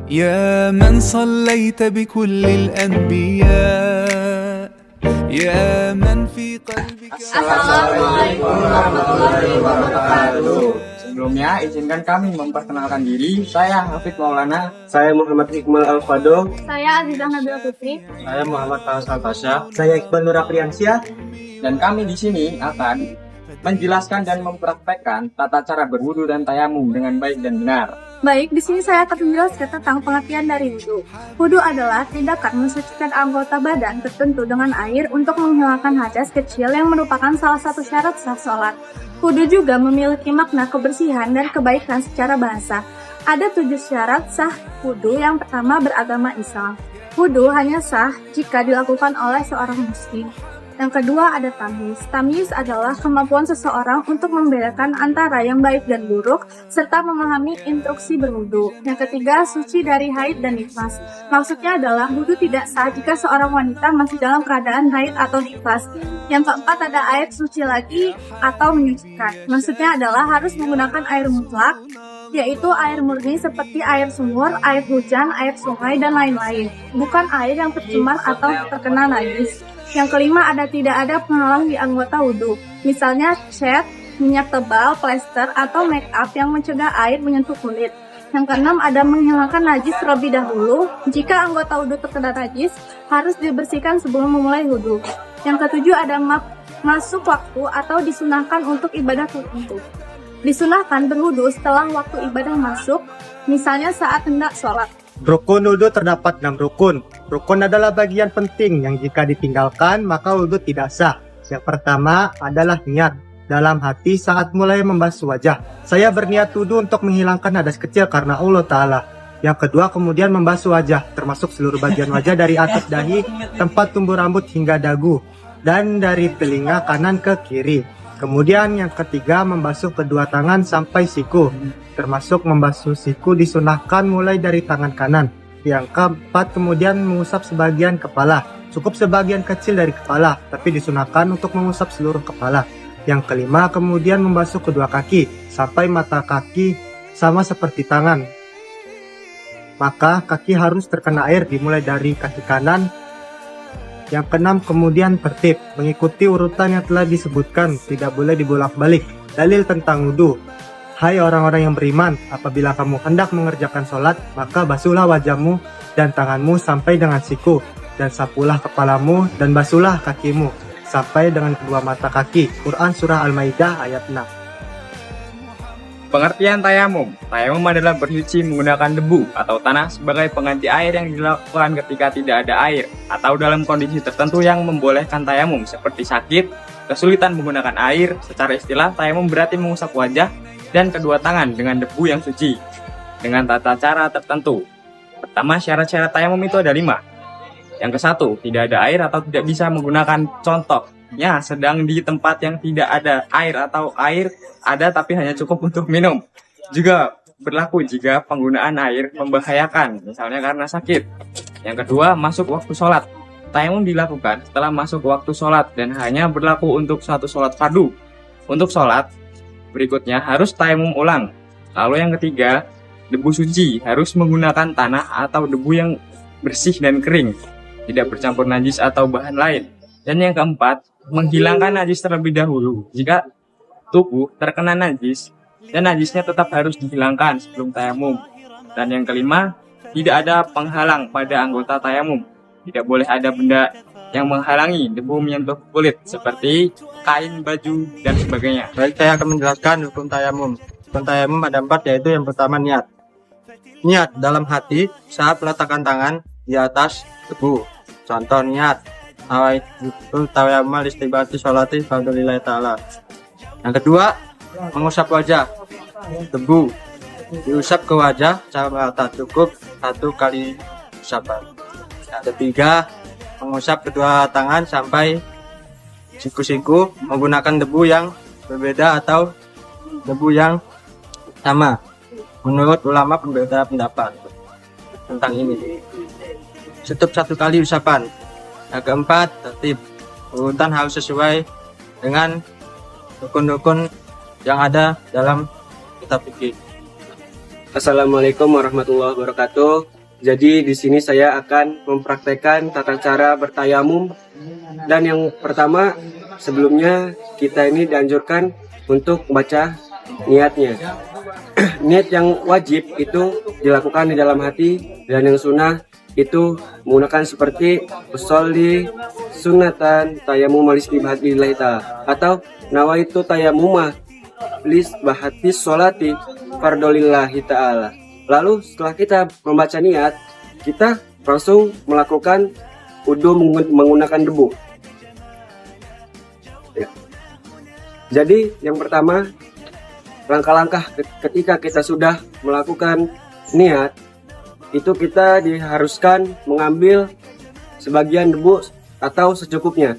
يا من صليت بكل الأنبياء يا من في قلبك. Assalamualaikum warahmatullahi wabarakatuh. Sebelumnya izinkan kami memperkenalkan diri. Saya Hafid Maulana. Saya Muhammad Iqbal Al-Fado. Saya Azizah Nabila Putri. Saya Muhammad Faisal Pasha. Saya Iqbal Nur Apriansyah. Dan kami di sini akan menjelaskan dan mempraktekkan tata cara berwudu dan tayamum dengan baik dan benar. Baik, di sini saya akan menjelaskan tentang pengertian dari wudu. Wudu adalah tindakan mensucikan anggota badan tertentu dengan air untuk menghilangkan hadas kecil yang merupakan salah satu syarat sah sholat. Wudu juga memiliki makna kebersihan dan kebaikan secara bahasa. Ada 7 syarat sah wudu. Yang pertama, beragama Islam. Wudu hanya sah jika dilakukan oleh seorang muslim. Yang kedua ada tamyiz. Tamyiz adalah kemampuan seseorang untuk membedakan antara yang baik dan buruk, serta memahami instruksi berwudu. Yang ketiga, suci dari haid dan nifas. Maksudnya adalah wudu tidak sah jika seorang wanita masih dalam keadaan haid atau nifas. Yang keempat ada air suci lagi atau menyucikan. Maksudnya adalah harus menggunakan air mutlak, yaitu air murni seperti air sumur, air hujan, air sungai, dan lain-lain. Bukan air yang tercemar atau terkena najis. Yang kelima tidak ada penghalang di anggota wudhu. Misalnya cat, minyak tebal, plester, atau make up yang mencegah air menyentuh kulit. Yang keenam ada menghilangkan najis terlebih dahulu. Jika anggota wudhu terkena najis, harus dibersihkan sebelum memulai wudhu. Yang ketujuh ada masuk waktu atau disunahkan untuk ibadah tertentu. Disunahkan berwudhu setelah waktu ibadah masuk, misalnya saat hendak sholat. Rukun wudhu terdapat 6 rukun. Rukun adalah bagian penting yang jika ditinggalkan maka wudhu tidak sah. Yang pertama adalah niat dalam hati saat mulai membasuh wajah. Saya berniat wudhu untuk menghilangkan hadas kecil karena Allah Ta'ala. Yang kedua kemudian membasuh wajah, termasuk seluruh bagian wajah dari atas dahi, tempat tumbuh rambut hingga dagu, dan dari telinga kanan ke kiri. Kemudian yang ketiga membasuh kedua tangan sampai siku, termasuk membasuh siku disunahkan mulai dari tangan kanan. Yang keempat kemudian mengusap sebagian kepala, cukup sebagian kecil dari kepala, tapi disunahkan untuk mengusap seluruh kepala. Yang kelima kemudian membasuh kedua kaki sampai mata kaki sama seperti tangan. Maka kaki harus terkena air dimulai dari kaki kanan. Yang keenam kemudian tertib, mengikuti urutan yang telah disebutkan, tidak boleh dibolak-balik. Dalil tentang wudhu. Hai orang-orang yang beriman, apabila kamu hendak mengerjakan sholat, maka basuhlah wajahmu dan tanganmu sampai dengan siku, dan sapulah kepalamu dan basuhlah kakimu sampai dengan kedua mata kaki. Quran Surah Al-Maidah ayat 6. Pengertian tayamum. Tayamum adalah bersuci menggunakan debu atau tanah sebagai pengganti air yang dilakukan ketika tidak ada air atau dalam kondisi tertentu yang membolehkan tayamum seperti sakit, kesulitan menggunakan air. Secara istilah, tayamum berarti mengusap wajah dan kedua tangan dengan debu yang suci dengan tata cara tertentu. Pertama, syarat-syarat tayamum itu ada 5. Yang ke-1, tidak ada air atau tidak bisa menggunakan contohnya sedang di tempat yang tidak ada air atau air ada tapi hanya cukup untuk minum. Juga berlaku jika penggunaan air membahayakan, misalnya karena sakit. Yang kedua, masuk waktu sholat. Tayamum dilakukan setelah masuk waktu sholat dan hanya berlaku untuk satu sholat fardu. Untuk sholat berikutnya harus tayamum ulang. Lalu yang ketiga, debu suci, harus menggunakan tanah atau debu yang bersih dan kering, tidak bercampur najis atau bahan lain. Dan yang keempat, menghilangkan najis terlebih dahulu. Jika tubuh terkena najis dan najisnya tetap harus dihilangkan sebelum tayamum. Dan yang kelima, tidak ada penghalang pada anggota tayamum. Tidak boleh ada benda yang menghalangi debu menyentuh kulit seperti kain, baju, dan sebagainya. Baik, saya akan menjelaskan hukum tayamum. Hukum tayamum ada 4, yaitu yang pertama niat. Niat dalam hati saat meletakkan tangan di atas debu. Contoh niat awaitu tayammum istibati sholati fadlillahi ta'ala. Yang kedua, mengusap wajah. Debu diusap ke wajah tak cukup 1 kali usapan. Yang ketiga, mengusap kedua tangan sampai siku-siku menggunakan debu yang berbeda atau debu yang sama. Menurut ulama berbeda pendapat tentang ini. Cukup 1 kali usapan. Yang keempat, tertib. Urutan harus sesuai dengan rukun-rukun yang ada dalam kitab fikih. Assalamualaikum warahmatullahi wabarakatuh. Jadi di sini saya akan mempraktekkan tata cara bertayamum. Dan yang pertama, sebelumnya kita ini dianjurkan untuk membaca niatnya. Niat yang wajib itu dilakukan di dalam hati, dan yang sunnah itu menggunakan seperti usolli sunatan tayamum malis lillahi ta'ala, atau nawaitu tayamumah lis bahati sholati fardolillahi ta'ala. Lalu setelah kita membaca niat, kita langsung melakukan wudu menggunakan debu. Ya. Jadi yang pertama, langkah-langkah ketika kita sudah melakukan niat, itu kita diharuskan mengambil sebagian debu atau secukupnya.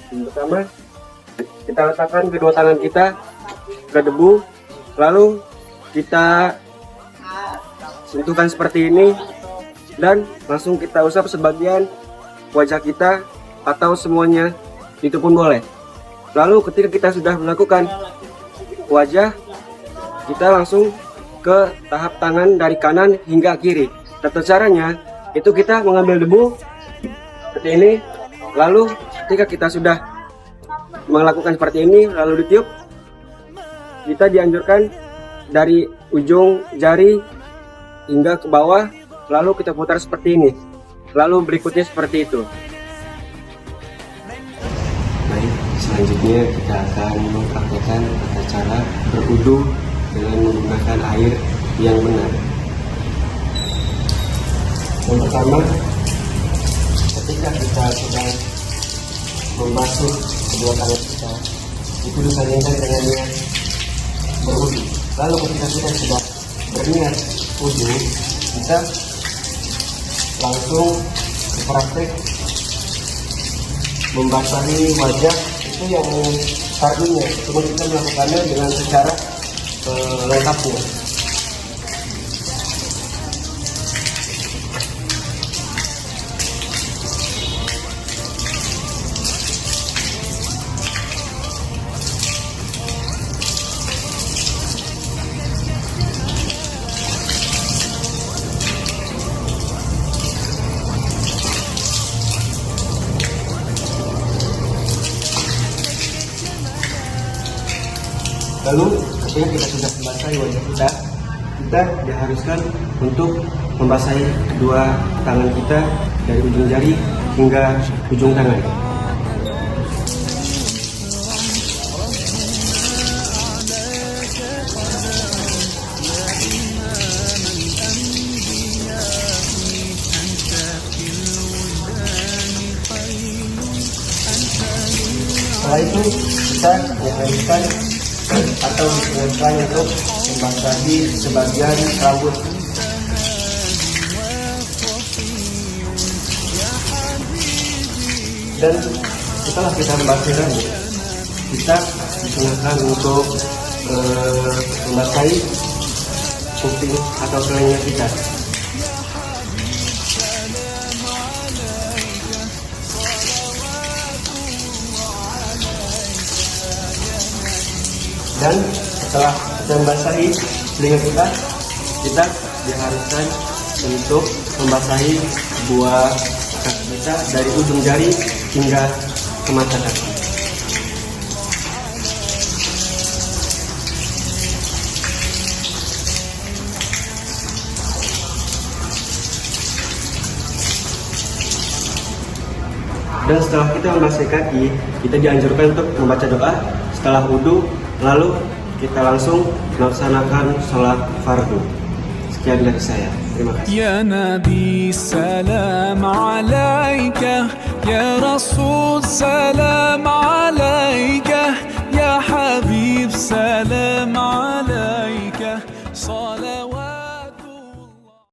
Yang pertama, kita letakkan kedua tangan kita ke debu, lalu kita sentuhkan seperti ini, dan langsung kita usap sebagian wajah kita atau semuanya, itu pun boleh. Lalu ketika kita sudah melakukan wajah, kita langsung ke tahap tangan dari kanan hingga kiri. Tata caranya itu kita mengambil debu seperti ini, lalu ketika kita sudah melakukan seperti ini lalu ditiup, kita dianjurkan dari ujung jari hingga ke bawah, lalu kita putar seperti ini, lalu berikutnya seperti itu. Baik, selanjutnya kita akan mempraktekkan tata cara berwudu dengan menggunakan air yang benar. Yang pertama, ketika kita sudah membasuh kedua tangan kita, itu disandingkan dengan niat berwudu. Lalu ketika kita sudah berniat wudu, kita langsung praktek membasahi wajah. Itu yang fardunya, cuma kita melakukannya dengan secara lengkapnya. Lalu ketika kita sudah membasahi wajah kita diharuskan untuk membasahi kedua tangan kita dari ujung jari hingga ujung tangan. Setelah itu kita diharuskan atau diperlukan untuk membasahi sebagian rambut. Dan setelah kita membasahi rambut, kita diperlukan untuk membasahi kuping atau telinga kita. Dan setelah kita membasahi telinga kita diharuskan untuk membasahi dua kaki kita dari ujung jari hingga ke mata kaki. Dan setelah kita membasahi kaki, kita dianjurkan untuk membaca doa setelah wudu. Lalu kita langsung melaksanakan sholat fardu. Sekian dari saya. Terima kasih. Ya Nabi salam alaika, ya Rasul salam alaika.